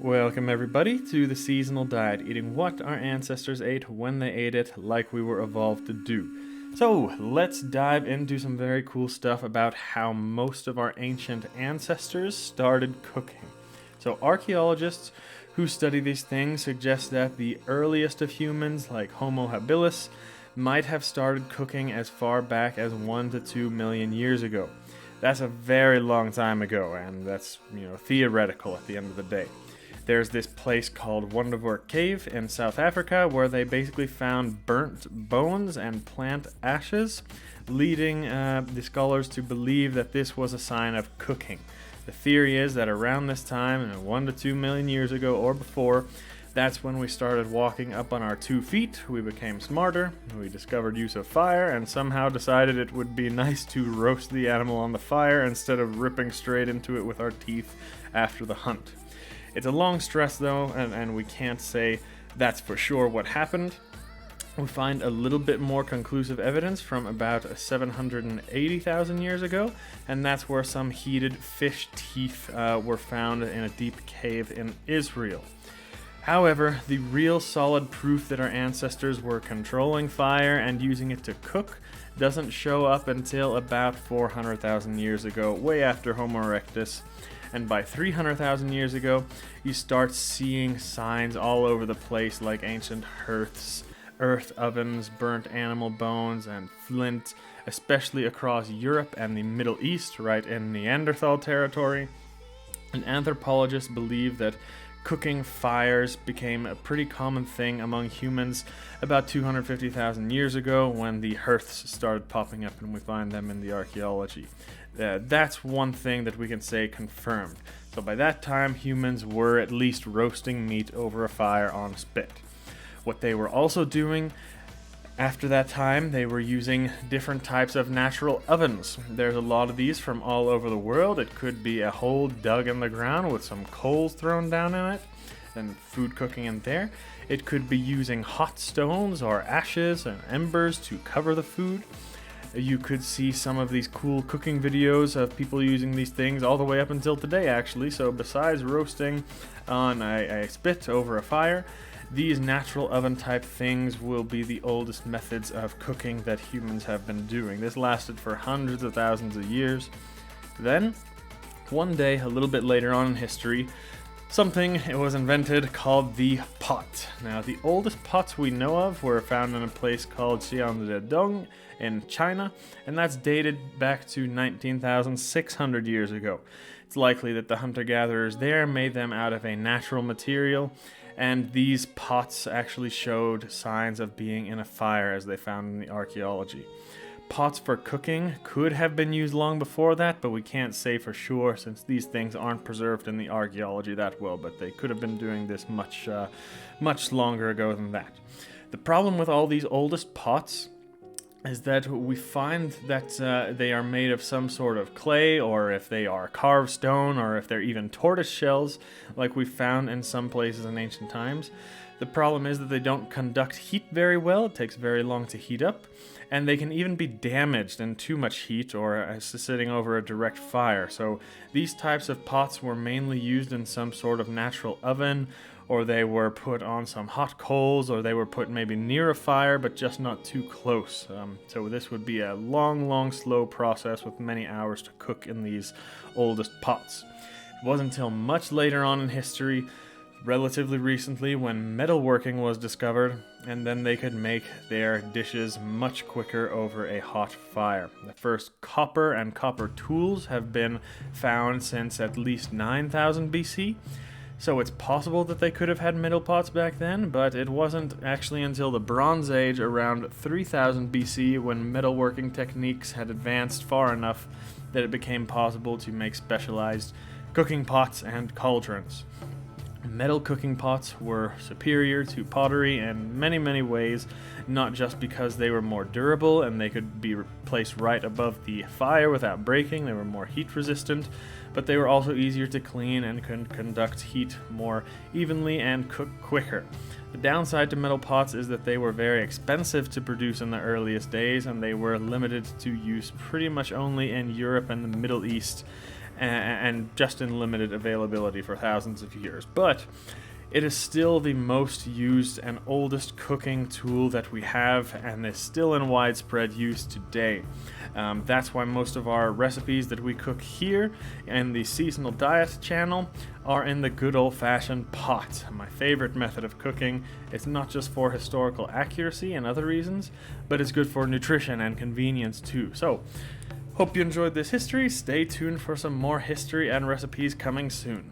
Welcome everybody to the seasonal diet, eating what our ancestors ate when they ate it, like we were evolved to do. So let's dive into some very cool stuff about how most of our ancient ancestors started cooking. So archaeologists who study these things suggest that the earliest of humans, like Homo habilis, might have started cooking as far back as 1 to 2 million years ago. That's a very long time ago, and that's, theoretical at the end of the day. There's this place called Wonderwerk Cave in South Africa where they basically found burnt bones and plant ashes, leading the scholars to believe that this was a sign of cooking. The theory is that around this time, 1 to 2 million years ago or before, that's when we started walking up on our 2 feet, we became smarter, we discovered use of fire, and somehow decided it would be nice to roast the animal on the fire instead of ripping straight into it with our teeth after the hunt. It's a long stress though, and we can't say that's for sure what happened. We find a little bit more conclusive evidence from about 780,000 years ago, and that's where some heated fish teeth were found in a deep cave in Israel. However, the real solid proof that our ancestors were controlling fire and using it to cook doesn't show up until about 400,000 years ago, way after Homo erectus. And by 300,000 years ago, you start seeing signs all over the place like ancient hearths, earth ovens, burnt animal bones, and flint, especially across Europe and the Middle East, right in Neanderthal territory. And anthropologists believe that cooking fires became a pretty common thing among humans about 250,000 years ago when the hearths started popping up and we find them in the archaeology. That's one thing that we can say confirmed. So by that time, humans were at least roasting meat over a fire on a spit. What they were also doing after that time, they were using different types of natural ovens. There's a lot of these from all over the world. It could be a hole dug in the ground with some coals thrown down in it and food cooking in there. It could be using hot stones or ashes and embers to cover the food. You could see some of these cool cooking videos of people using these things all the way up until today, actually. So besides roasting on a spit over a fire, these natural oven type things will be the oldest methods of cooking that humans have been doing. This lasted for hundreds of thousands of years. Then, one day, a little bit later on in history, something was invented called the pot. Now, the oldest pots we know of were found in a place called Xi'anzhedong in China, and that's dated back to 19,600 years ago. It's likely that the hunter-gatherers there made them out of a natural material, and these pots actually showed signs of being in a fire as they found in the archaeology. Pots for cooking could have been used long before that, but we can't say for sure since these things aren't preserved in the archaeology that well, but they could have been doing this much longer ago than that. The problem with all these oldest pots is that we find that they are made of some sort of clay, or if they are carved stone, or if they're even tortoise shells, like we found in some places in ancient times. The problem is that they don't conduct heat very well, it takes very long to heat up, and they can even be damaged in too much heat or sitting over a direct fire. So these types of pots were mainly used in some sort of natural oven, or they were put on some hot coals, or they were put maybe near a fire, but just not too close. So this would be a long, slow process with many hours to cook in these oldest pots. It wasn't until much later on in history, relatively recently, when metalworking was discovered, and then they could make their dishes much quicker over a hot fire. The first copper and copper tools have been found since at least 9,000 BC. So it's possible that they could have had metal pots back then, but it wasn't actually until the Bronze Age around 3000 BC when metalworking techniques had advanced far enough that it became possible to make specialized cooking pots and cauldrons. Metal cooking pots were superior to pottery in many ways, not just because they were more durable and they could be placed right above the fire without breaking, they were more heat resistant, but they were also easier to clean and could conduct heat more evenly and cook quicker. The downside to metal pots is that they were very expensive to produce in the earliest days, and they were limited to use pretty much only in Europe and the Middle East. and just in limited availability for thousands of years. But it is still the most used and oldest cooking tool that we have, and is still in widespread use today. That's why most of our recipes that we cook here in the Seasonal Diet channel are in the good old-fashioned pot. My favorite method of cooking. It's not just for historical accuracy and other reasons, but it's good for nutrition and convenience too. So, hope you enjoyed this history. Stay tuned for some more history and recipes coming soon.